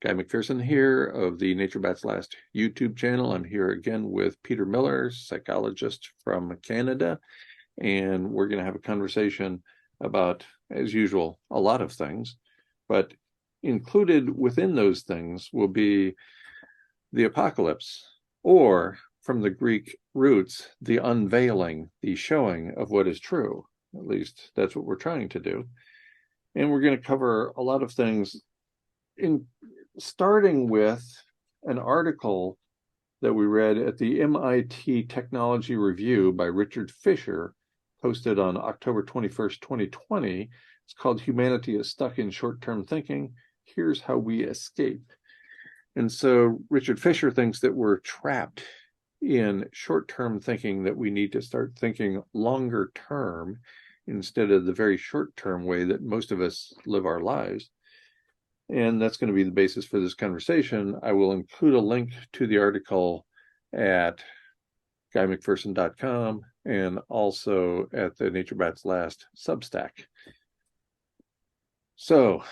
Guy McPherson here of the Nature Bats Last YouTube channel. I'm here again with Peter Miller, psychologist from Canada, and we're going to have a conversation about, as usual, a lot of things, but included within those things will be the apocalypse, or from the Greek roots, the unveiling, the showing of what is true. At least that's what we're trying to do. And we're going to cover a lot of things, in starting with an article that we read at the MIT Technology Review by Richard Fisher, posted on October 21st, 2020. It's called "Humanity is Stuck in Short-Term Thinking. Here's How We Escape." And so Richard Fisher thinks that we're trapped in short-term thinking, that we need to start thinking longer term instead of the very short-term way that most of us live our lives. And that's going to be the basis for this conversation. I will include a link to the article at guymcpherson.com and also at the Nature Bats Last Substack. So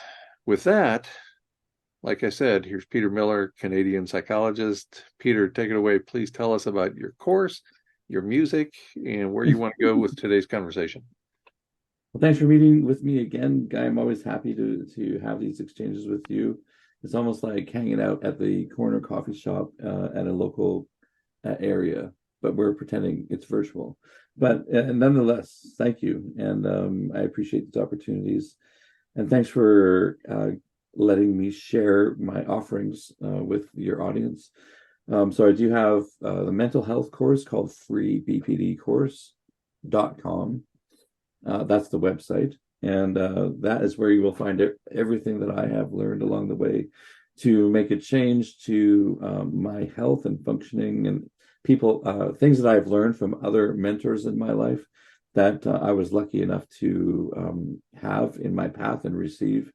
with that, like I said, here's Peter Miller, Canadian psychologist. Peter, take it away. Please tell us about your course, your music, and where you want to go with today's conversation. Well, thanks for meeting with me again, Guy. I'm always happy to have these exchanges with you. It's almost like hanging out at the corner coffee shop at a local area, but we're pretending it's virtual. But nonetheless, thank you. And I appreciate these opportunities. And thanks for letting me share my offerings with your audience. So I do have the mental health course called freebpdcourse.com. That's the website. And that is where you will find everything that I have learned along the way to make a change to my health and functioning, and people, things that I've learned from other mentors in my life that I was lucky enough to have in my path and receive,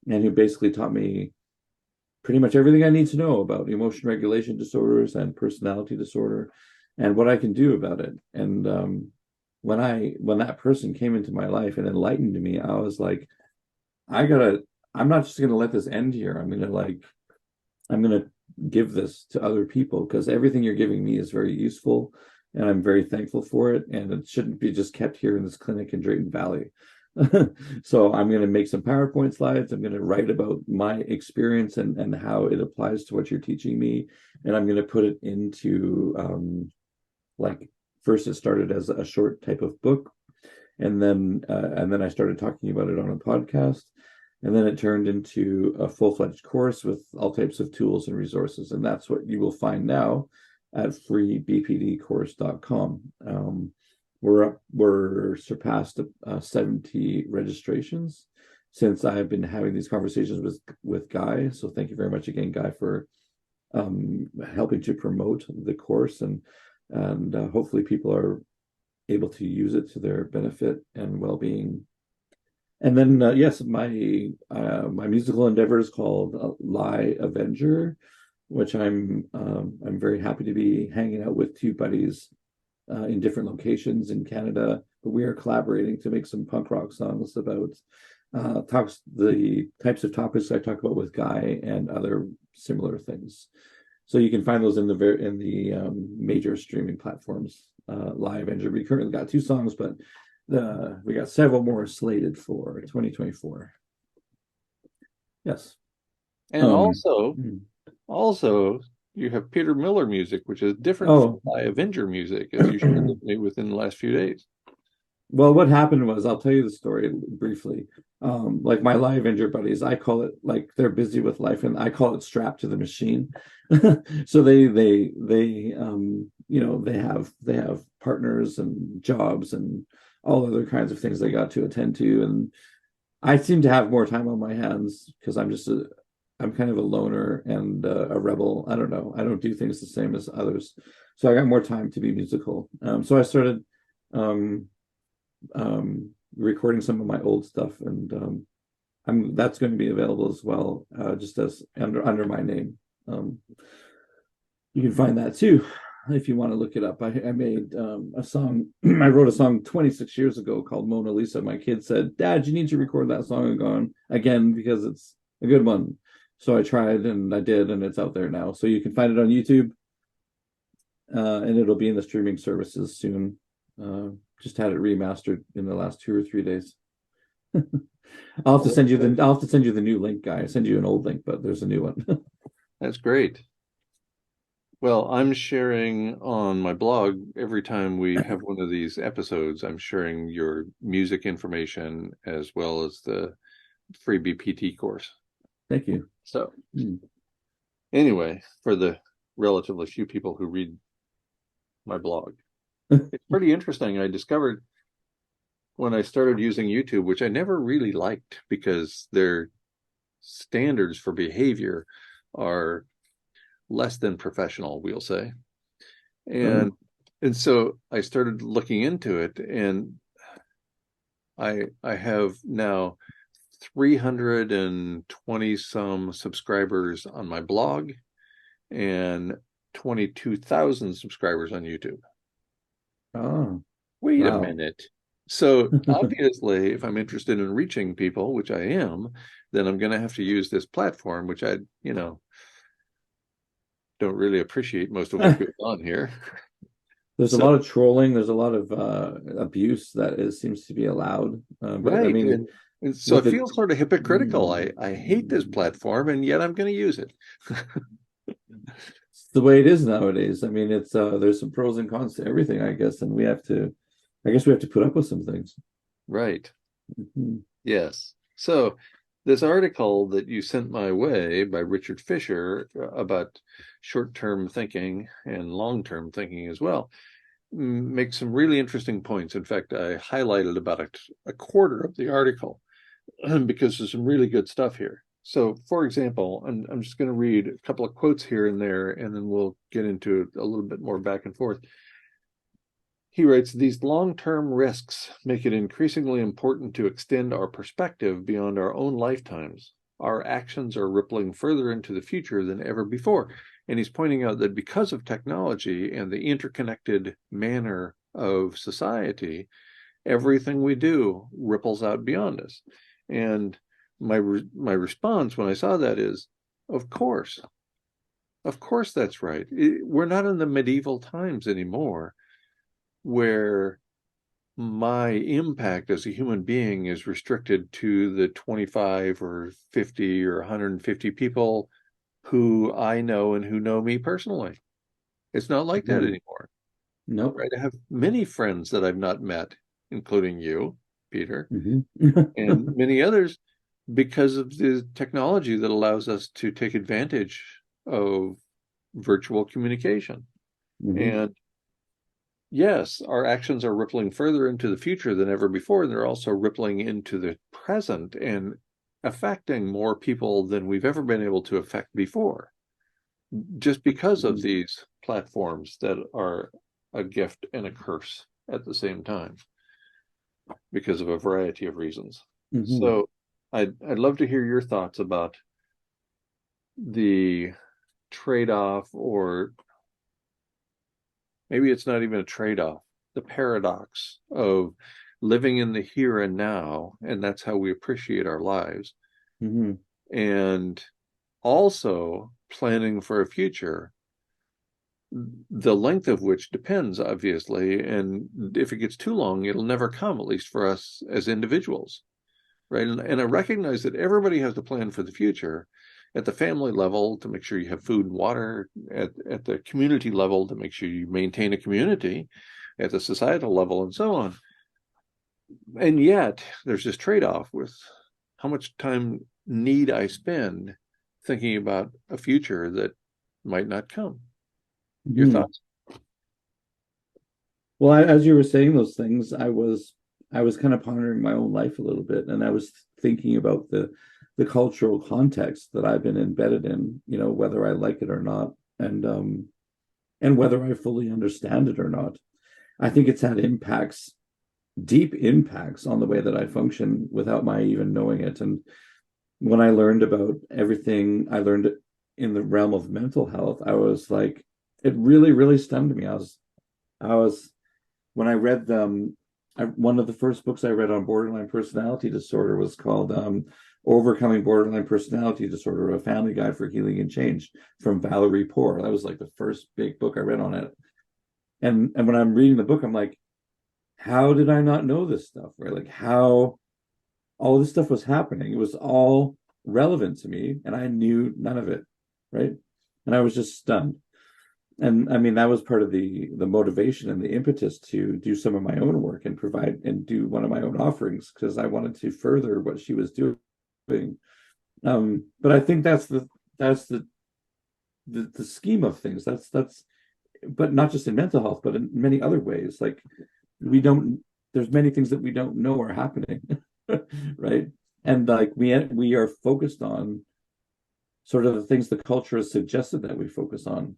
and who basically taught me pretty much everything I need to know about emotion regulation disorders and personality disorder and what I can do about it. And when that person came into my life and enlightened me, I was like, I'm not just gonna let this end here. I'm gonna give this to other people, because everything you're giving me is very useful and I'm very thankful for it. And it shouldn't be just kept here in this clinic in Drayton Valley. So I'm going to make some PowerPoint slides. I'm going to write about my experience and how it applies to what you're teaching me. And I'm going to put it into, first it started as a short type of book. And then I started talking about it on a podcast. And then it turned into a full-fledged course with all types of tools and resources. And that's what you will find now at freebpdcourse.com. We're surpassed 70 registrations since I have been having these conversations with Guy. So thank you very much again, Guy, for helping to promote the course, and hopefully people are able to use it to their benefit and well-being. And then yes, my musical endeavor is called Lie Avenger, which I'm very happy to be hanging out with two buddies in different locations in Canada, but we are collaborating to make some punk rock songs about the types of topics I talk about with Guy and other similar things. So you can find those in the major streaming platforms. Lie Avenger. We currently got 2 songs, but we got several more slated for 2024. Yes, and also. You have Peter Miller music, which is different from Lie Avenger music, as you shared with me within the last few days. Well, what happened was, I'll tell you the story briefly. Like my Lie Avenger buddies, I call it, like, they're busy with life, and I call it strapped to the machine. So they have partners and jobs and all other kinds of things they got to attend to, and I seem to have more time on my hands because I'm kind of a loner and a rebel. I don't know. I don't do things the same as others. So I got more time to be musical. So I started recording some of my old stuff, and that's going to be available as well, just as under my name. You can find that too if you want to look it up. I made a song. I wrote a song 26 years ago called Mona Lisa. My kid said, "Dad, you need to record that song again because it's a good one." So I tried and I did, and it's out there now. So you can find it on YouTube, and it'll be in the streaming services soon. Just had it remastered in the last 2 or 3 days. Well, that's good. I'll have to send you the new link, Guy. I send you an old link, but there's a new one. That's great. Well, I'm sharing on my blog every time we have one of these episodes. I'm sharing your music information as well as the free BPT course. Thank you. So anyway, for the relatively few people who read my blog, it's pretty interesting. I discovered when I started using YouTube, which I never really liked because their standards for behavior are less than professional, we'll say. And Oh, and so I started looking into it, and I have now 320 some subscribers on my blog and 22,000 subscribers on YouTube. oh, Wait a wow. minute. So obviously, if I'm interested in reaching people, which I am, then I'm going to have to use this platform, which I, don't really appreciate most of what goes on here. There's a So, lot of trolling. There's a lot of abuse that seems to be allowed. But I right. mean, And so I with it, feel sort of hypocritical. I hate this platform, and yet I'm going to use it. it's the way it is nowadays. I mean, it's there's some pros and cons to everything, I guess, and I guess we have to put up with some things. Right. Mhm. Yes. So this article that you sent my way by Richard Fisher about short-term thinking and long-term thinking as well makes some really interesting points. In fact, I highlighted about a quarter of the article because there's some really good stuff here. So, for example, I'm just going to read a couple of quotes here and there, and then we'll get into a little bit more back and forth. He writes, these long-term risks make it increasingly important to extend our perspective beyond our own lifetimes. Our actions are rippling further into the future than ever before. And he's pointing out that because of technology and the interconnected manner of society, everything we do ripples out beyond us. And my response when I saw that is, of course, that's right. We're not in the medieval times anymore where my impact as a human being is restricted to the 25 or 50 or 150 people who I know and who know me personally. It's not like that Mhm. anymore, Nope. right? I have many friends that I've not met, including you, Peter, Hmm. and many others because of the technology that allows us to take advantage of virtual communication. Hmm. And yes, our actions are rippling further into the future than ever before. They're also rippling into the present and affecting more people than we've ever been able to affect before, just because of Hmm. these platforms that are a gift and a curse at the same time, because of a variety of reasons. Hmm. So I'd love to hear your thoughts about the trade-off, or maybe it's not even a trade-off, the paradox of living in the here and now, and that's how we appreciate our lives, Hmm. and also planning for a future, the length of which depends, obviously, and if it gets too long, it'll never come, at least for us as individuals, right? And I recognize that everybody has to plan for the future at the family level to make sure you have food and water, at the community level to make sure you maintain a community, at the societal level, and so on. And yet, there's this trade-off with how much time need I spend thinking about a future that might not come. Your Hmm. thoughts? Well, as you were saying those things, I was kind of pondering my own life a little bit, and I was thinking about the cultural context that I've been embedded in, whether I like it or not, and whether I fully understand it or not. I think it's had impacts, deep impacts on the way that I function without my even knowing it. And when I learned about everything I learned in the realm of mental health, I was like, it really, really stunned me. I was when I read them, one of the first books I read on borderline personality disorder was called Overcoming Borderline Personality Disorder, A Family Guide for Healing and Change from Valerie Poore. That was like the first big book I read on it. And when I'm reading the book, I'm like, how did I not know this stuff? Right? Like how all this stuff was happening. It was all relevant to me, and I knew none of it. Right. And I was just stunned. And I mean, that was part of the motivation and the impetus to do some of my own work and provide and do one of my own offerings, because I wanted to further what she was doing. But I think that's the scheme of things. That's but not just in mental health, but in many other ways. Like there's many things that we don't know are happening, right? And like we are focused on sort of the things the culture has suggested that we focus on.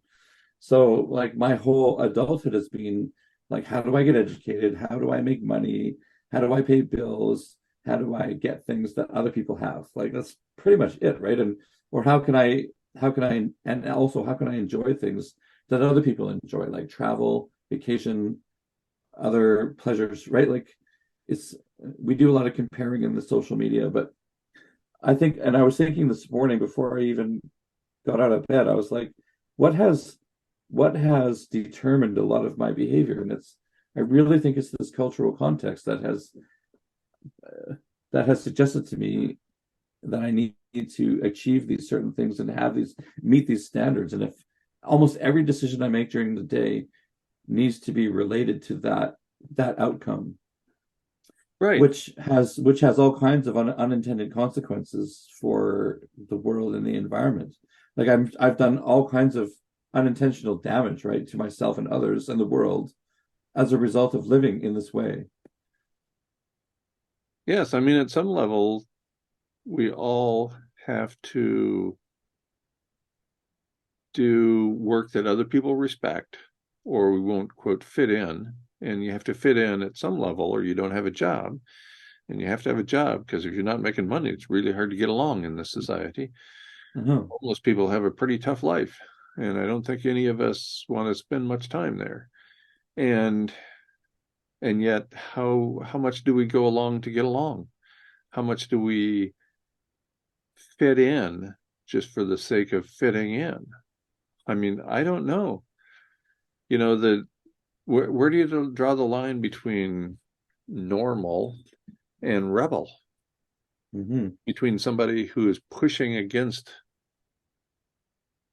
So like my whole adulthood has been like, how do I get educated? How do I make money? How do I pay bills? How do I get things that other people have? Like that's pretty much it, right? And or how can I and also how can I enjoy things that other people enjoy, like travel, vacation, other pleasures, right? Like we do a lot of comparing in the social media, but I think, and I was thinking this morning before I even got out of bed, I was like, what has determined a lot of my behavior? And I really think it's this cultural context that has suggested to me that I need to achieve these certain things and meet these standards. And if almost every decision I make during the day needs to be related to that outcome, Right. which has all kinds of unintended consequences for the world and the environment. Like I've done all kinds of unintentional damage, right, to myself and others and the world as a result of living in this way. Yes, I mean, at some level, we all have to do work that other people respect, or we won't, quote, fit in. And you have to fit in at some level, or you don't have a job. And you have to have a job because if you're not making money, it's really hard to get along in this society. Uh-huh. Most people have a pretty tough life, and I don't think any of us want to spend much time there. And yet, how much do we go along to get along? How much do we fit in just for the sake of fitting in? I mean, I don't know. You know, where do you draw the line between normal and rebel? Mm-hmm. Between somebody who is pushing against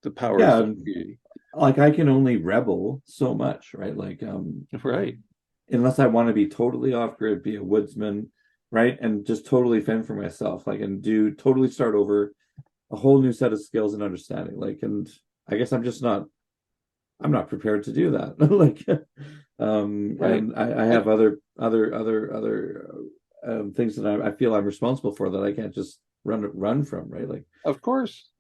the powers Yeah, that be. like I can only rebel so much, right? Like Right. unless I want to be totally off grid, be a woodsman, right? And just totally fend for myself, like and totally start over a whole new set of skills and understanding. Like, and I guess I'm not prepared to do that. Like, Right. and I have And other things that I feel I'm responsible for that I can't just run from, right? Like, of course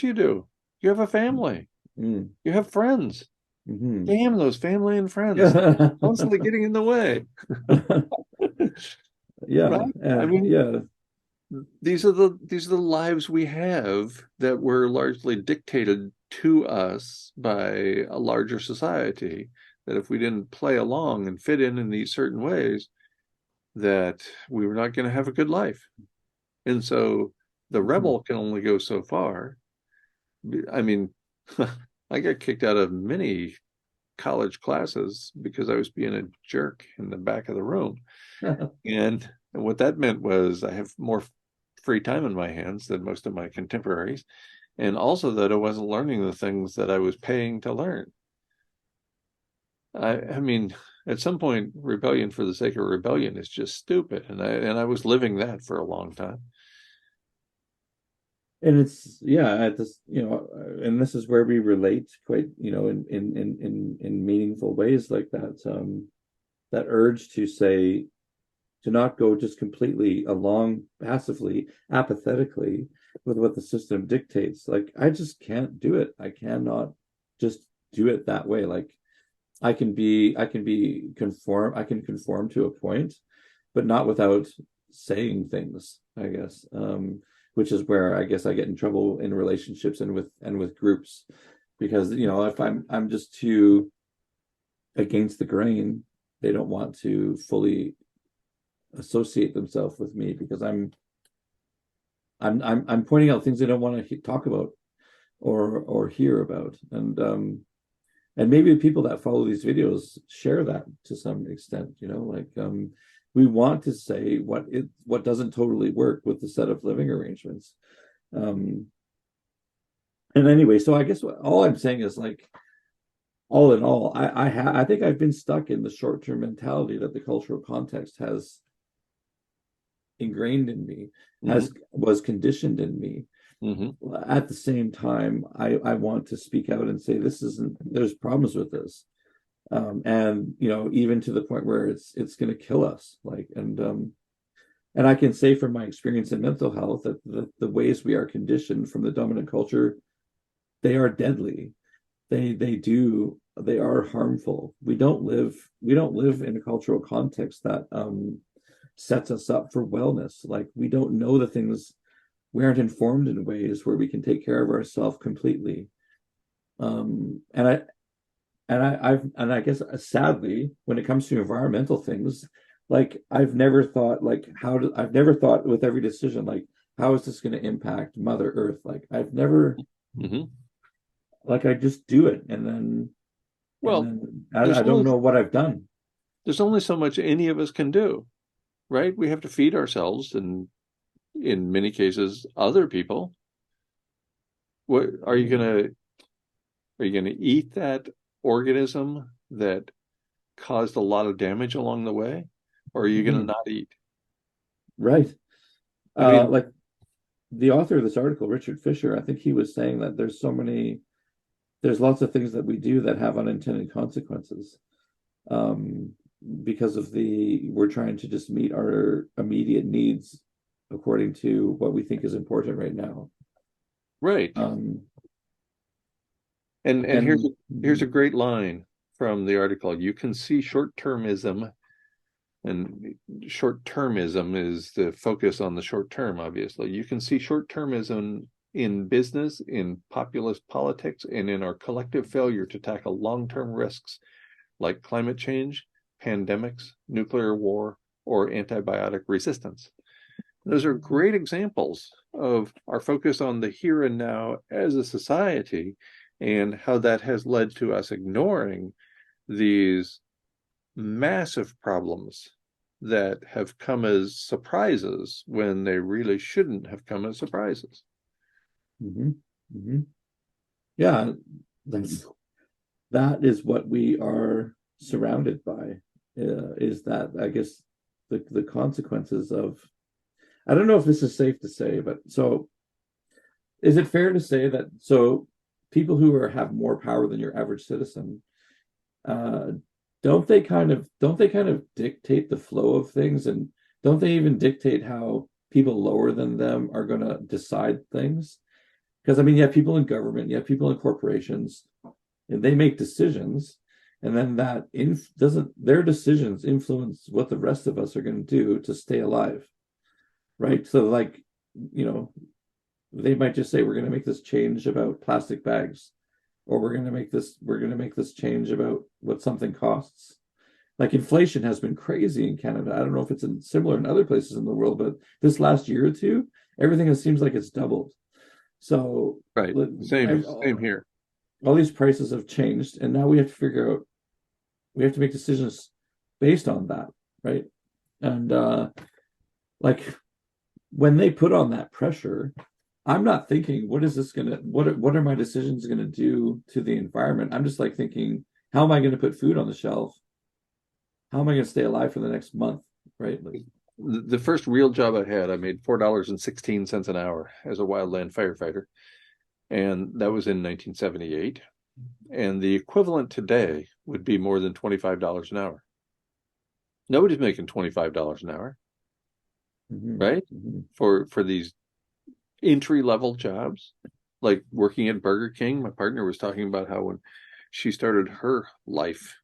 you do. You have a family. mm, You have friends. mm-hmm. Damn those family and friends. Yeah, Constantly getting in the way. yeah, Right? I mean, yeah. these are the lives we have that were largely dictated to us by a larger society, that if we didn't play along and fit in these certain ways, that we were not going to have a good life. And so the Mm-hmm. rebel can only go so far. I mean, I got kicked out of many college classes because I was being a jerk in the back of the room. And what that meant was I have more free time in my hands than most of my contemporaries, and also that I wasn't learning the things that I was paying to learn. I mean, at some point, rebellion for the sake of rebellion is just stupid, and I was living that for a long time. And it's yeah at this and this is where we relate quite in meaningful ways, like that urge to say, to not go just completely along passively, apathetically with what the system dictates. Like I just can't do it. I cannot just do it that way. Like I can conform to a point, but not without saying things, I guess. Which is where I guess I get in trouble in relationships and with groups, because if I'm just too against the grain, they don't want to fully associate themselves with me because I'm I'm pointing out things they don't want to talk about or hear about, and maybe the people that follow these videos share that to some extent. We want to say what doesn't totally work with the set of living arrangements. Um, and anyway, so I guess all I'm saying is, like, all in all, I think I've been stuck in the short-term mentality that the cultural context has ingrained in me, has was conditioned in me. At the same time, I want to speak out and say there's problems with this, and even to the point where it's going to kill us. And I can say from my experience in mental health that the ways we are conditioned from the dominant culture, they are deadly. They are harmful. We don't live in a cultural context that sets us up for wellness. Like, we don't know the things, we aren't informed in ways where we can take care of ourselves completely. And I guess, sadly, when it comes to environmental things, like, I've never thought, with every decision, like, how is this going to impact Mother Earth? Like, I've never, like, I just do it, and then Well, I don't know what I've done. there's only so much any of us can do, right? We have to feed ourselves, and in many cases, other people. What are you gonna eat that organism that caused a lot of damage along the way, or are you gonna not eat? Right. I mean, Like, the author of this article, Richard Fisher, I think he was saying that there's lots of things that we do that have unintended consequences, um, because we're trying to just meet our immediate needs according to what we think is important right now. right. Um, And and here's a great line from the article. You can see short-termism, and short-termism is the focus on the short term, obviously. You can see short-termism in business, in populist politics, and in our collective failure to tackle long-term risks like climate change, pandemics, nuclear war, or antibiotic resistance. Those are great examples of our focus on the here and now as a society, and how that has led to us ignoring these massive problems that have come as surprises when they really shouldn't have come as surprises. mhm, mhm. Yeah, that is what we are surrounded by. Is that, I guess, the consequences of, I don't know if this is safe to say, but so is it fair to say that, people who have more power than your average citizen, uh, don't they kind of dictate the flow of things, and don't they even dictate how people lower than them are going to decide things? Because, I mean, you have people in government, you have people in corporations, and they make decisions, and then doesn't their decisions influence what the rest of us are going to do to stay alive, right? So, like, you know, they might just say, we're going to make this change about plastic bags, or we're going to make this change about what something costs. Like, inflation has been crazy in Canada. I don't know if it's similar in other places in the world, but this last year or two, everything seems like it's doubled. So, Right. Same here. all these prices have changed, and now we have to make decisions based on that, right? And like, when they put on that pressure, I'm not thinking, what are my decisions gonna do to the environment? I'm just, like, thinking, how am I going to put food on the shelf? How am I going to stay alive for the next month? Right? Like, The first real job I had, I made $4.16 an hour as a wildland firefighter, and that was in 1978. And the equivalent today would be more than $25 an hour. Nobody's making $25 an hour, right? For these entry level jobs, like working at Burger King. My partner was talking about how when she started her life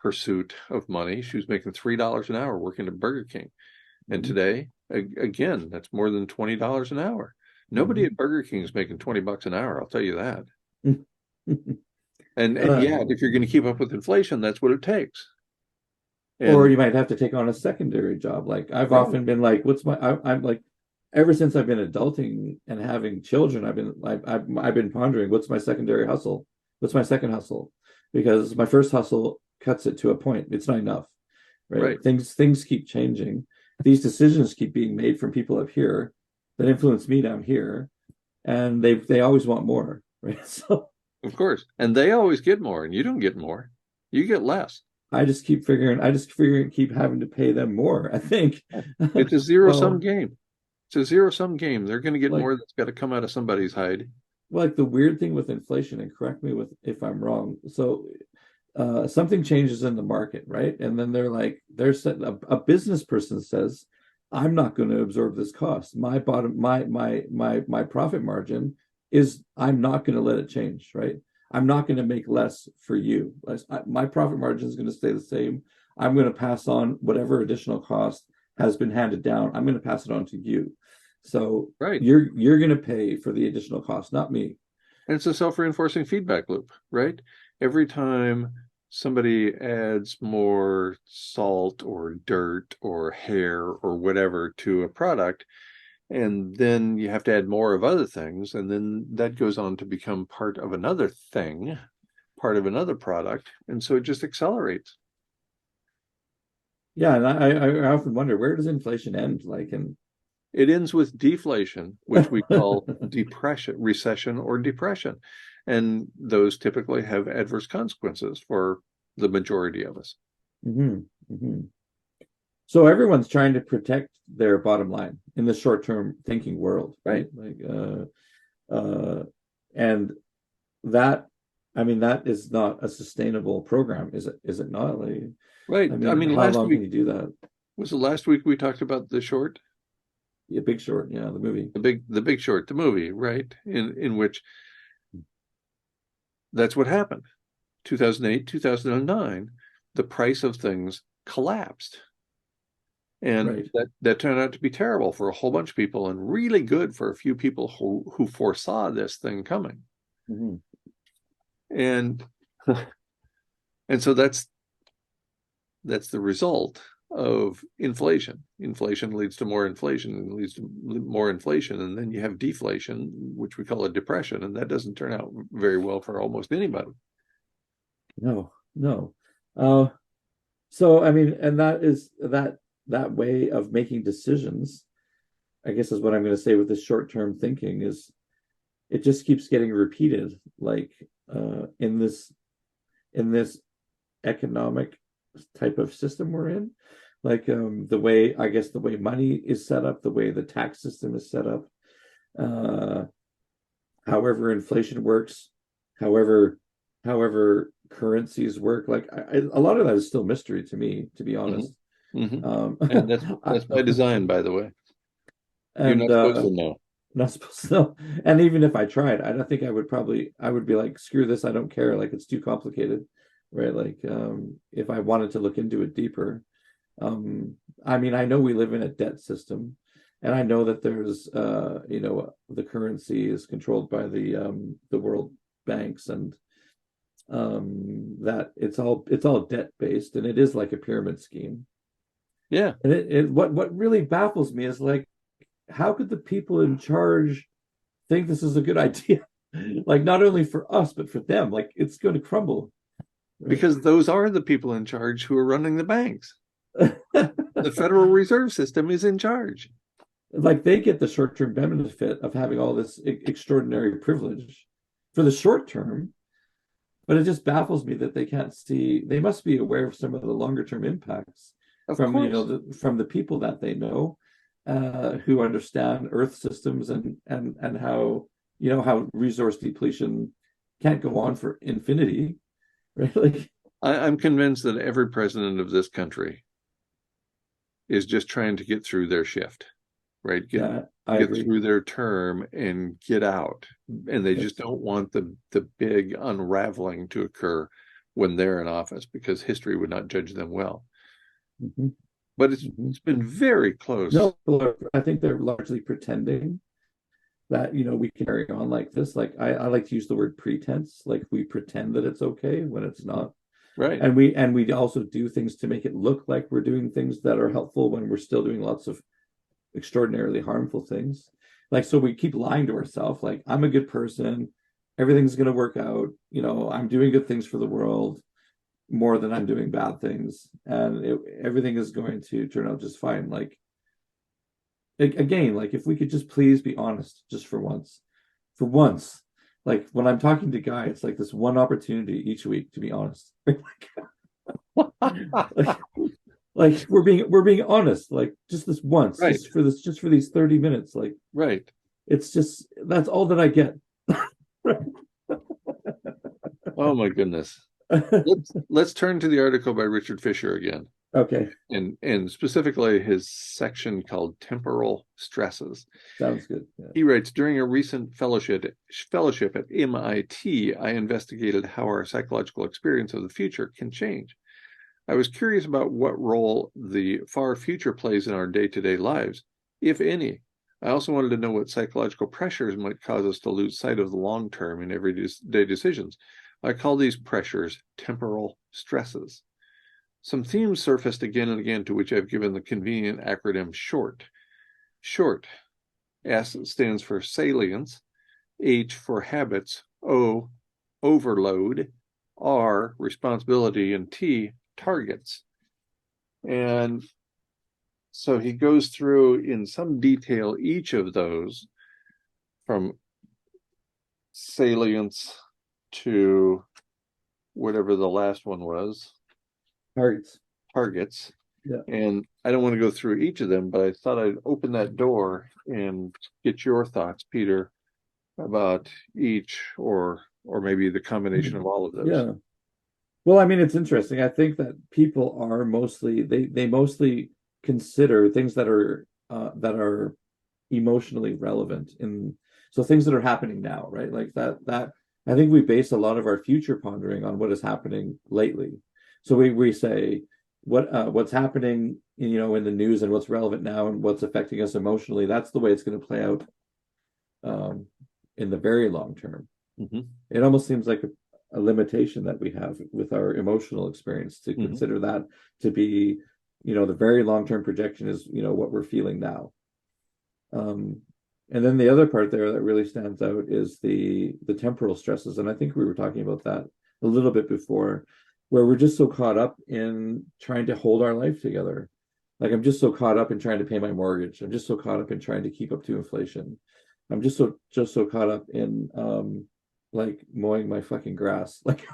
pursuit of money, she was making $3 an hour working at Burger King. And today, again, that's more than $20 an hour. Nobody at Burger King is making $20 an hour, I'll tell you that. And yeah, if you're going to keep up with inflation, that's what it takes. Or And you might have to take on a secondary job. Like, I've right, often been like, I'm like, ever since I've been adulting and having children, I've been pondering, what's my secondary hustle? What's my second hustle? Because my first hustle cuts it to a point. It's not enough, right? Right. Things keep changing. These decisions keep being made from people up here that influence me down here, and they always want more, right? So Of course. And they always get more, and you don't get more. You get less. I just figuring keep having to pay them more, I think. It's a zero-sum Well, game. It's a zero-sum game. They're going to get like more that's got to come out of somebody's hide. like the weird thing with inflation, and correct me with if I'm wrong. So something changes in the market, right? And then a business person says, I'm not going to absorb this cost. My profit margin is, I'm not going to let it change, right? I'm not going to make less for you. My profit margin is going to stay the same. I'm going to pass on whatever additional cost has been handed down. I'm going to pass it on to you. So Right. you're going to pay for the additional cost, not me. And it's a self-reinforcing feedback loop, right? Every time somebody adds more salt or dirt or hair or whatever to a product, and then you have to add more of other things, and then that goes on to become part of another thing, part of another product, and so it just accelerates. Yeah, and I often wonder, where does inflation end? And It ends with deflation, which we call depression, recession, or depression. And those typically have adverse consequences for the majority of us. hmm hmm So everyone's trying to protect their bottom line in the short-term thinking world, Right. right? Uh, and that, I mean, that is not a sustainable program, is it? Is it not? Right. I I mean, mean, how last long can week, you do that? was it last week we talked about The Short? Yeah, Big Short, yeah, the movie. The Big Short, the movie, right? In which that's what happened. 2008, 2009, the price of things collapsed. And Right. that turned out to be terrible for a whole bunch of people and really good for a few people who foresaw this thing coming. hmm And and so that's the result of inflation. Inflation leads to more inflation and leads to more inflation, and then you have deflation, which we call a depression, and that doesn't turn out very well for almost anybody. No, no. Uh, so I mean, and that is that way of making decisions, I guess is what I'm going to say with this short-term thinking is it just keeps getting repeated, in this economic type of system we're in, the way, I guess, the way money is set up, the way the tax system is set up, uh however inflation works, however currencies work. A lot of that is still mystery to me, to be honest. Mm-hmm. Mm-hmm. um And that's by design, by the way. You're and not supposed to know. not supposed to know. And even if I tried, I don't think I would be like, screw this, I don't care, like it's too complicated, right? If I wanted to look into it deeper. I mean, I know we live in a debt system, and I know that there's the currency is controlled by the world banks, and that it's all debt based, and it is like a pyramid scheme. Yeah. And what really baffles me is, like, how could the people in charge think this is a good idea? Like, not only for us, but for them. Like, it's going to crumble. Right? Because those are the people in charge who are running the banks. The Federal Reserve System is in charge. Like, they get the short-term benefit of having all this extraordinary privilege for the short term, but it just baffles me that they can't see. They must be aware of some of the longer-term impacts Of from course. from the people that they know, who understand Earth systems, and how, how resource depletion can't go on for infinity, right? I'm convinced that every president of this country is just trying to get through their shift, right? Yeah, I Get agree. through their term and get out. And they just Yes. don't want the big unraveling to occur when they're in office, because history would not judge them well. hmm But hmm it's been very close. No, I think they're largely pretending that, we can carry on like this. Like, I like to use the word pretense. Like, we pretend that it's okay when it's not. Right. And we also do things to make it look like we're doing things that are helpful when we're still doing lots of extraordinarily harmful things. Like, so we keep lying to ourselves, like, I'm a good person, everything's going to work out, I'm doing good things for the world more than I'm doing bad things, and everything is going to turn out just fine. Like, again, like, if we could just please be honest just for once. Like, when I'm talking to Guy, it's like this one opportunity each week to be honest. like, like we're being honest, like, just this once, Right. just for these 30 minutes. Like, Right. it's just, that's all that I get. Oh my goodness. Let's turn to the article by Richard Fisher again, Okay, and specifically his section called Temporal Stresses. sounds good. Yeah. He writes, during a recent fellowship at MIT, I investigated how our psychological experience of the future can change. I was curious about what role the far future plays in our day-to-day lives, if any. I also wanted to know what psychological pressures might cause us to lose sight of the long term in everyday decisions. I call these pressures temporal stresses. Some themes surfaced again and again, to which I've given the convenient acronym SHORT. SHORT. S stands for salience, H for habits, O, overload, R, responsibility, and T, targets. And so he goes through in some detail each of those, from salience to whatever the last one was, targets. Yeah. And I don't want to go through each of them, but I thought I'd open that door and get your thoughts, Peter, about each, or maybe the combination of all of those. Yeah. Well, I mean, it's interesting. I think that people are mostly, they mostly consider things that are emotionally relevant, so things that are happening now, right? Like that I think we base a lot of our future pondering on what is happening lately. So we say what's happening, in the news, and what's relevant now, and what's affecting us emotionally. That's the way it's going to play out in the very long term. Mm-hmm. It almost seems like a limitation that we have with our emotional experience to consider that to be, the very long-term projection is, what we're feeling now. And then the other part there that really stands out is the temporal stresses. And I think we were talking about that a little bit before, where we're just so caught up in trying to hold our life together. Like, I'm just so caught up in trying to pay my mortgage. I'm just so caught up in trying to keep up to inflation. I'm just so caught up in like mowing my fucking grass. Like,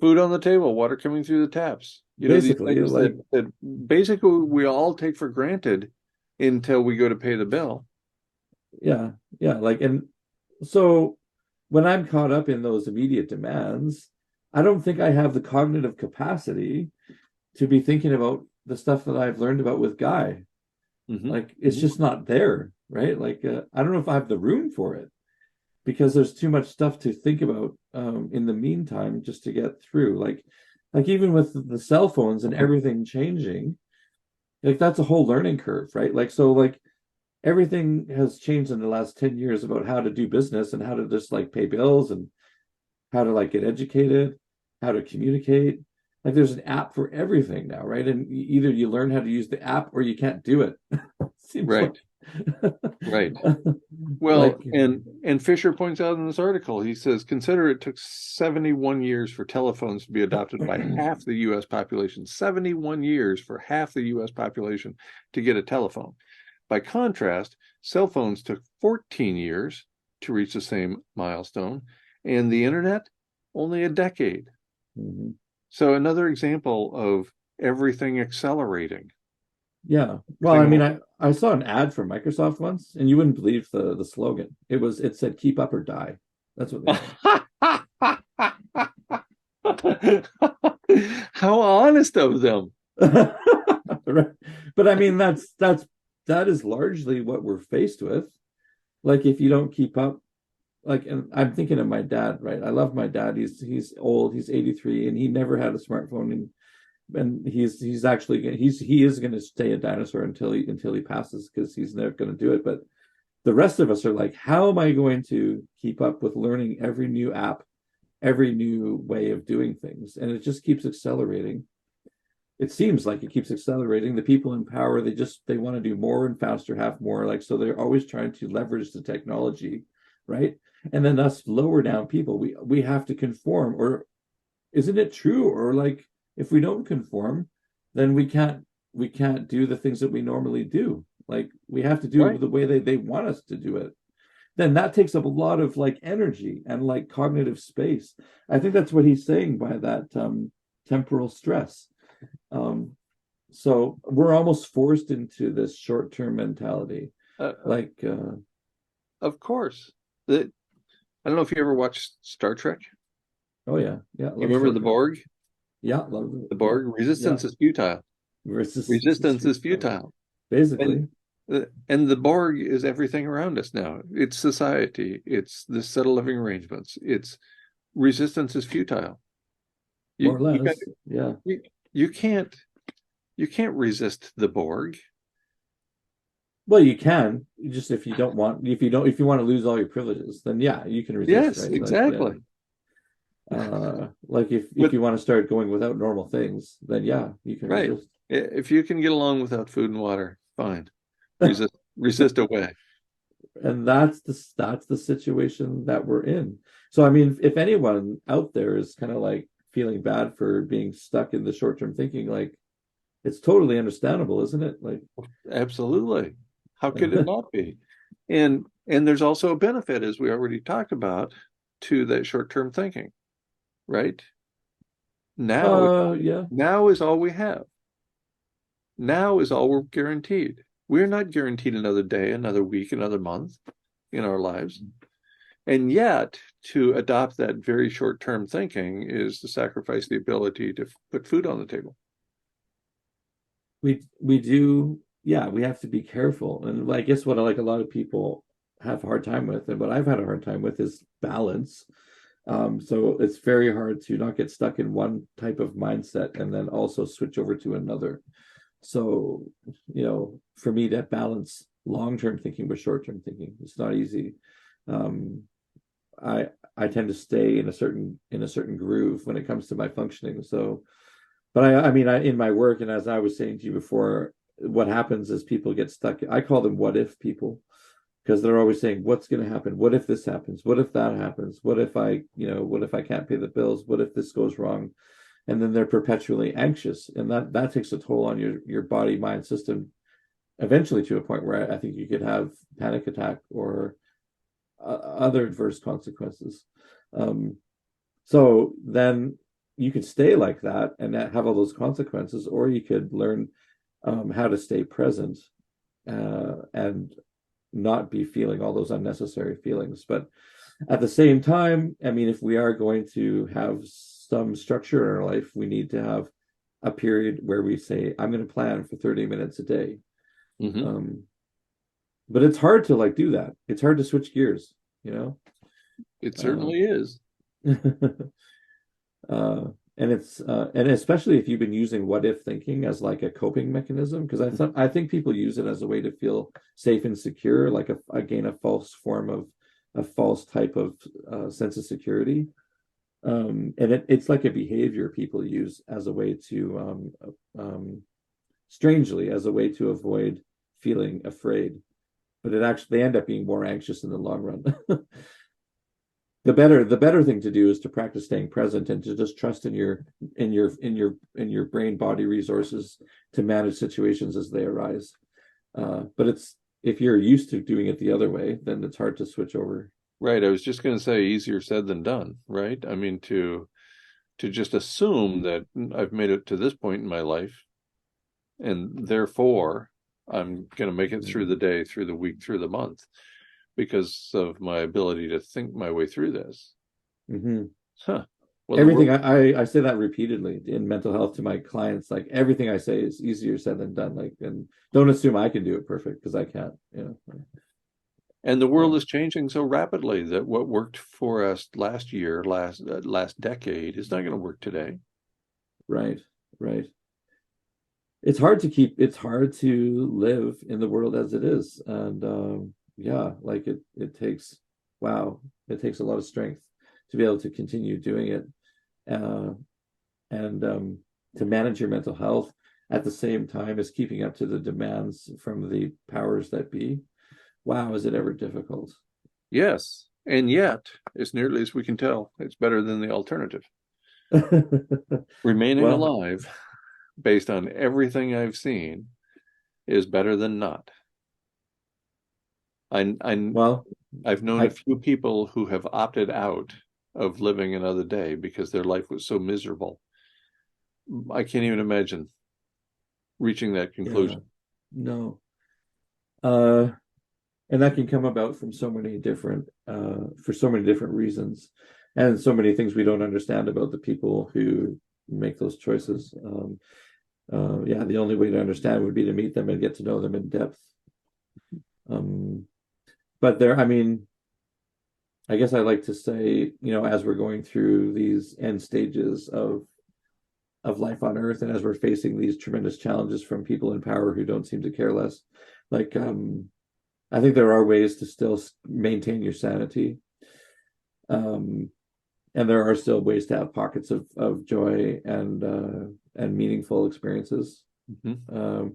food on the table, water coming through the taps. Basically, these things that basically we all take for granted until we go to pay the bill. Yeah. Like, and so when I'm caught up in those immediate demands, I don't think I have the cognitive capacity to be thinking about the stuff that I've learned about with Guy. Mm-hmm. Like, it's just not there, right? Like, I don't know if I have the room for it, because there's too much stuff to think about in the meantime, just to get through. Like even with the cell phones and everything changing, like, that's a whole learning curve, right? Like, so, like, everything has changed in the last 10 years about how to do business and how to just, like, pay bills and how to, like, get educated, how to communicate. Like, there's an app for everything now, right? And either you learn how to use the app or you can't do it. Right. Right. Well, like, and Fisher points out in this article, he says, consider it took 71 years for telephones to be adopted by half the U.S. population. 71 years for half the U.S. population to get a telephone. By contrast, cell phones took 14 years to reach the same milestone, and the internet, only a decade. Mm-hmm. So another example of everything accelerating. Yeah. Well, I mean, I saw an ad for Microsoft once, and you wouldn't believe the slogan. It said "Keep up or die." That's what they said. How honest of them. Right. But I mean, that is largely what we're faced with. Like, if you don't keep up, like, and I'm thinking of my dad, right? I love my dad. He's old. He's 83, and he never had a smartphone, and he is going to stay a dinosaur until he passes, because he's never going to do it. But the rest of us are like, how am I going to keep up with learning every new app, every new way of doing things? And it just keeps accelerating. it seems like it keeps accelerating. The people in power, they want to do more and faster, have more. Like, so they're always trying to leverage the technology, right? And then us lower down people, we have to conform. Or isn't it true? Or like, if we don't conform, then we can't do the things that we normally do. Like, we have to do Right. the way they want us to do it. Then that takes up a lot of like energy and like cognitive space. I think that's what he's saying by that temporal stress. Um, so we're almost forced into this short-term mentality. Uh, uh, Like, of course. I don't know if you ever watched Star Trek. oh yeah, yeah, You love remember Star the Trek. Borg? Yeah, love it. The Yeah, Borg yeah. resistance is futile. Resistance Resistance is futile. futile. And Basically, and the Borg is everything around us now. It's society. It's the set of living arrangements. It's resistance is futile. more or You got less. Yeah. you, you can't you can't resist the Borg. Well, you can. You just, if you don't want, if you want to lose all your privileges, then yeah, you can resist, Yes, right? Like, yeah. exactly. Like if But you want to start going without normal things, then yeah, you can right, resist. if you can get along without food and water, fine. Resist away. And that's the situation that we're in. So I mean, if anyone out there is kind of like feeling bad for being stuck in the short-term thinking, like, it's totally understandable, isn't it? Like, Absolutely. How could it not be? And there's also a benefit, as we already talked about, to that short-term thinking, right? Now, yeah. now is all we have. Now is all we're guaranteed. We're not guaranteed another day, another week, another month in our lives. And yet, to adopt that very short-term thinking is to sacrifice the ability to put food on the table. We do, yeah, we have to be careful. And I guess what like a lot of people have a hard time with, and what I've had a hard time with, is balance. So it's very hard to not get stuck in one type of mindset and then also switch over to another. So, for me to balance long-term thinking with short-term thinking, it's not easy. Um, I tend to stay in a certain groove when it comes to my functioning. So, but I mean, in my work, and as I was saying to you before, what happens is people get stuck. I call them what if people, because they're always saying, what's going to happen? What if this happens? What if that happens? What if I can't pay the bills? What if this goes wrong? And then they're perpetually anxious, and that takes a toll on your body mind system, eventually to a point where I think you could have panic attack or other adverse consequences. Um, so then you could stay like that and have all those consequences, or you could learn how to stay present and not be feeling all those unnecessary feelings. But at the same time, I mean, if we are going to have some structure in our life, we need to have a period where we say, I'm going to plan for 30 minutes a day. Mm-hmm. Um, but it's hard to like do that. It's hard to switch gears, you know? It Uh, certainly is. and especially if you've been using what if thinking as like a coping mechanism, because I think people use it as a way to feel safe and secure, like again, a false form of a false type of sense of security. And it's like a behavior people use as a way to strangely, as a way to avoid feeling afraid, but it actually they end up being more anxious in the long run. The better thing to do is to practice staying present and to just trust in your brain body resources to manage situations as they arise. But it's if you're used to doing it the other way, then it's hard to switch over. Right. I was just going to say easier said than done, right? I mean, to just assume that I've made it to this point in my life, and therefore I'm going to make it through the day, through the week, through the month because of my ability to think my way through this. Mm-hmm. Huh. Well, the Everything world, I say that repeatedly in mental health to my clients. Like, everything I say is easier said than done. Like, and don't assume I can do it perfect, because I can't. and the world Uh, is changing so rapidly that what worked for us last year, last decade, is not going to work today. right, right. It's hard to live in the world as it is, and yeah, like it takes a lot of strength to be able to continue doing it, uh, and to manage your mental health at the same time as keeping up to the demands from the powers that be. Wow, is it ever difficult? Yes. And yet, as nearly as we can tell, it's better than the alternative. Remaining Well, alive, based on everything I've seen, is better than not. well, I've known a I few people who have opted out of living another day because their life was so miserable. I can't even imagine reaching that yeah, conclusion. no. Uh, and that can come about from so many different for so many different reasons, and so many things we don't understand about the people who make those choices. Yeah, the only way to understand would be to meet them and get to know them in depth. Um, but there, I mean, I guess I like to say, as we're going through these end stages of life on Earth, and as we're facing these tremendous challenges from people in power who don't seem to care less, like I think there are ways to still maintain your sanity. Um, and there are still ways to have pockets of joy and meaningful experiences. Mm-hmm.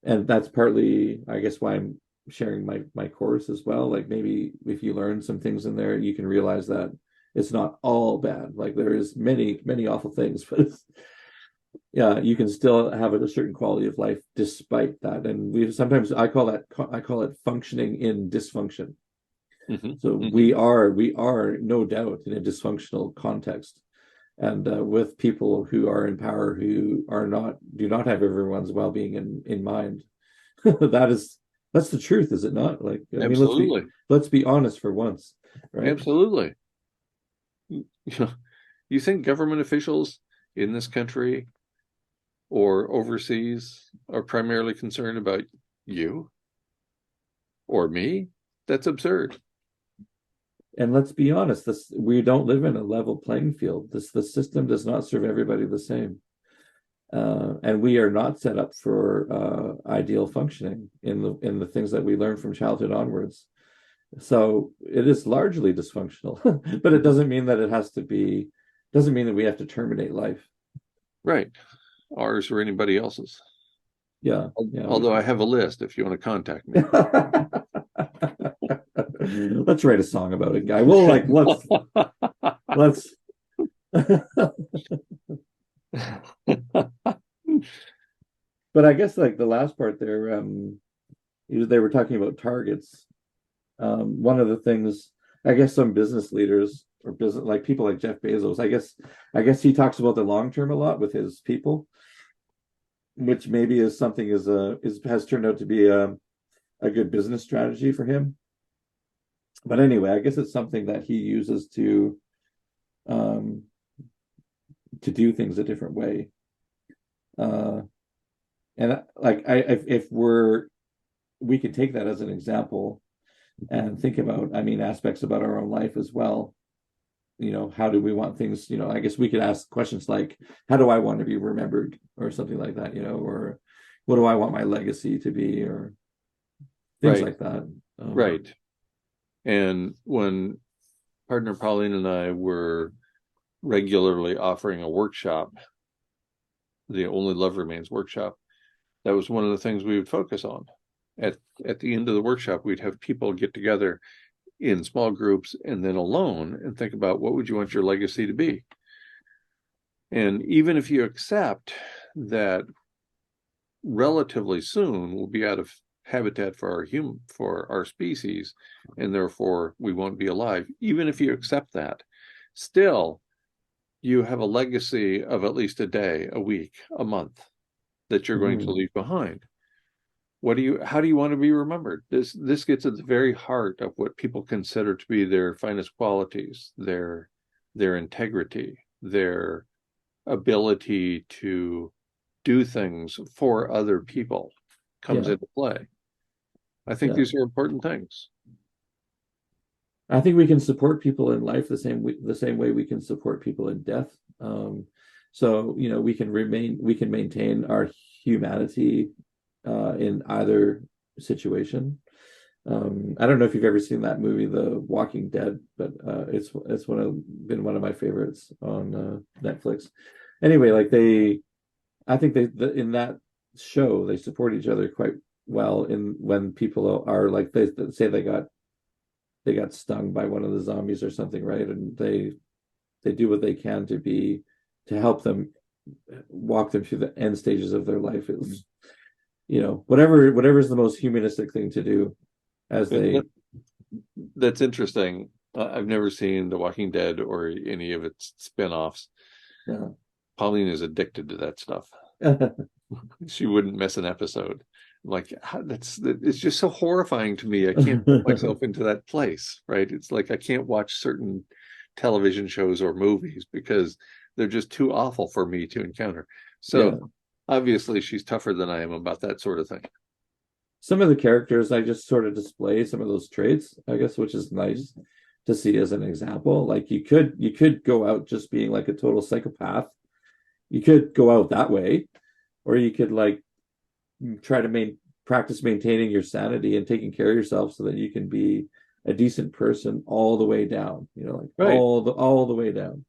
And that's partly, I guess, why I'm sharing my course as well. Like maybe if you learn some things in there, you can realize that it's not all bad. Like there is many awful things, but yeah, you can still have a certain quality of life despite that. And we sometimes I call it functioning in dysfunction. Mm-hmm. So Mm-hmm. we are no doubt in a dysfunctional context, and with people who are in power who do not have everyone's well-being in mind. That's the truth, is it not? Like, I mean, Absolutely. let's be honest for once, right? Absolutely. You know, you think government officials in this country or overseas are primarily concerned about you or me? That's absurd. And let's be honest, this we don't live in a level playing field. The system does not serve everybody the same. And we are not set up for ideal functioning in the things that we learn from childhood onwards. So it is largely dysfunctional, but it Mhm. doesn't mean that it has to be. Doesn't mean that we have to terminate life. Right. Ours or anybody else's. Yeah, yeah. Although I have a list if you want to contact me. Let's write a song about it, Guy. Well, like let's. But I guess like the last part there, they were talking about targets. One of the things, I guess, some business leaders or business like people like Jeff Bezos, I guess he talks about the long term a lot with his people, which maybe is something has turned out to be a good business strategy for him. But anyway, I guess it's something that he uses um, to do things a different way. Uh, and like if we could take that as an example and think about, I mean, aspects about our own life as well. How do we want things? I guess we could ask questions like, how do I want to be remembered, or something like that, or what do I want my legacy to be, or things Right. like that. Right. And when partner Pauline and I were regularly offering a workshop, the Only Love Remains workshop, that was one of the things we would focus on. At the end of the workshop, we'd have people get together in small groups and then alone and think about what would you want your legacy to be. And even if you accept that relatively soon we'll be out of habitat for our species, and therefore we won't be alive, even if you accept that, still you have a legacy of at least a day, a week, a month that you're going to Mhm. leave behind. How do you want to be remembered? This gets at the very heart of what people consider to be their finest qualities, their integrity, their ability to do things for other people comes Yeah, into play. I think yeah. these are important things. I think we can support people in life the same way we can support people in death. So we can maintain our humanity in either situation. I don't know if you've ever seen that movie, The Walking Dead, but it's been one of my favorites on Netflix. anyway, I think in that show they support each other quite well in when people are like they say they got stung by one of the zombies or something, right? And they do what they can to help them walk them through the end stages of their life. It's whatever is the most humanistic thing to do as they. That's interesting. I've never seen The Walking Dead or any of its spin-offs. Yeah. Pauline is addicted to that stuff. She wouldn't miss an episode. Like, it's just so horrifying to me. I can't put myself into that place, right? It's like I can't watch certain television shows or movies because they're just too awful for me to encounter. So Yeah. obviously she's tougher than I am about that sort of thing. Some of the characters I just sort of display some of those traits, I guess, which is nice to see as an example. Like you could go out just being like a total psychopath. You could go out that way, or you could like try to practice maintaining your sanity and taking care of yourself so that you can be a decent person all the way down, like Right. all the way down.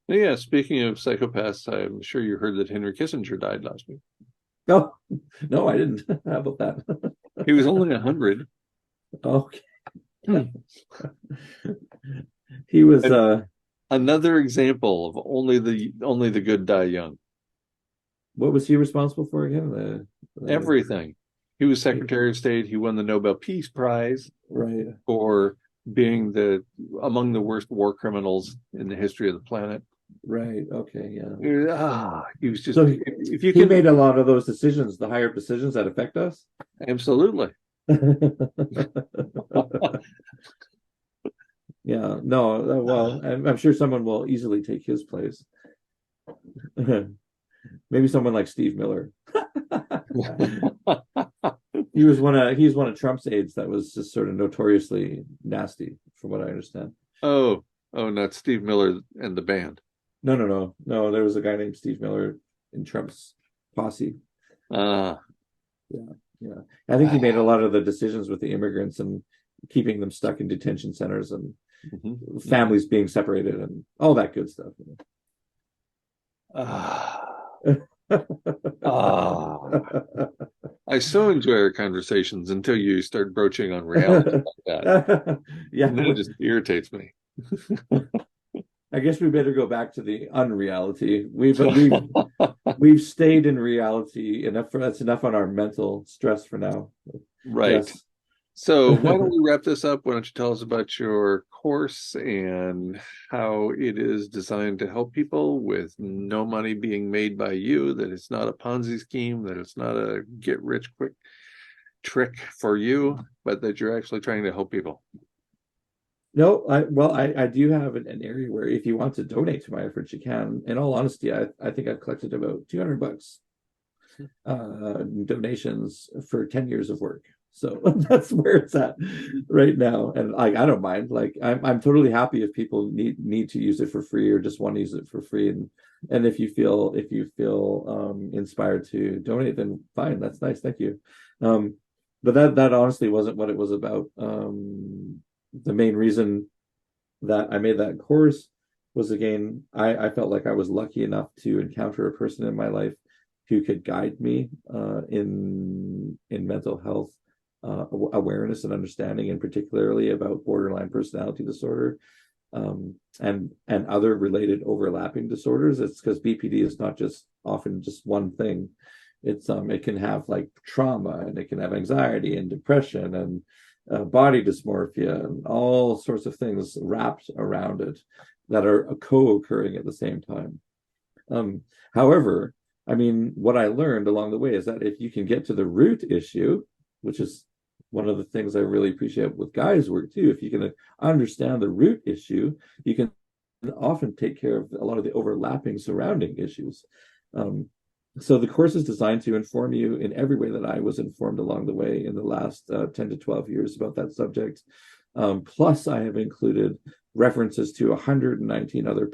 Yeah, speaking of psychopaths, I'm sure you heard that Henry Kissinger died last week. No, no, I didn't. How about that? He was only 100. Okay. He was And another example of only the good die young. what was he responsible for again? Everything. He was Secretary of State. He won the Nobel Peace Prize Right. for being among the worst war criminals in the history of the planet. Right. Okay. Yeah. He was just, So if you he can, made a lot of those decisions, the higher decisions that affect us. absolutely. Yeah. No. Well, I'm sure someone will easily take his place. Maybe someone like Steve Miller. He's one of Trump's aides that was just sort of notoriously nasty, from what I understand. Oh, not Steve Miller and the band. No. There was a guy named Steve Miller in Trump's posse. Uh, Yeah. I think he made a lot of the decisions with the immigrants and keeping them stuck in detention centers and families being separated and all that good stuff. I so enjoy our conversations until you start broaching on reality like that. Yeah. And then it just irritates me. I guess we better go back to the unreality. We've stayed in reality enough that's enough on our mental stress for now. Right. Yes. So why don't we wrap this up? Why don't you tell us about your course and how it is designed to help people with no money being made by you, that it's not a Ponzi scheme, that it's not a get rich quick trick for you, but that you're actually trying to help people. No, I do have an area where if you want to donate to my efforts, you can. In all honesty, I think I've collected about $200 donations for 10 years of work. So that's where it's at right now. And like I don't mind. Like I'm totally happy if people need to use it for free or just want to use it for free. And if you feel inspired to donate, then fine. That's nice. Thank you. But that honestly wasn't what it was about. The main reason that I made that course was, again, I felt like I was lucky enough to encounter a person in my life who could guide me in mental health awareness and understanding, and particularly about borderline personality disorder and other related overlapping disorders. It's because BPD is not just often just one thing. It can have like trauma, and it can have anxiety and depression and body dysmorphia and all sorts of things wrapped around it that are co-occurring at the same time. However, I mean, what I learned along the way is that if you can get to the root issue, which is one of the things I really appreciate with Guy's work too, if you can understand the root issue, you can often take care of a lot of the overlapping surrounding issues. So the course is designed to inform you in every way that I was informed along the way in the last 10 to 12 years about that subject. Plus, I have included references to 119 other,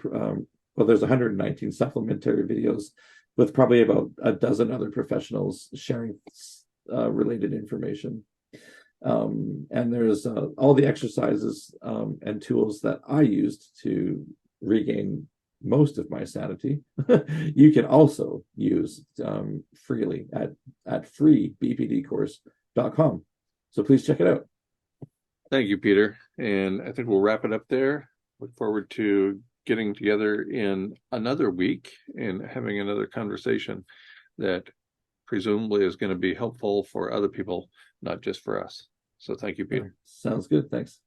there's 119 supplementary videos with probably about a dozen other professionals sharing related information. And there's all the exercises and tools that I used to regain most of my sanity, you can also use freely at freebpdcourse.com. So please check it out. Thank you, Peter. And I think we'll wrap it up there. Look forward to getting together in another week and having another conversation that presumably is going to be helpful for other people, not just for us. So thank you, Peter. Sounds good. Thanks.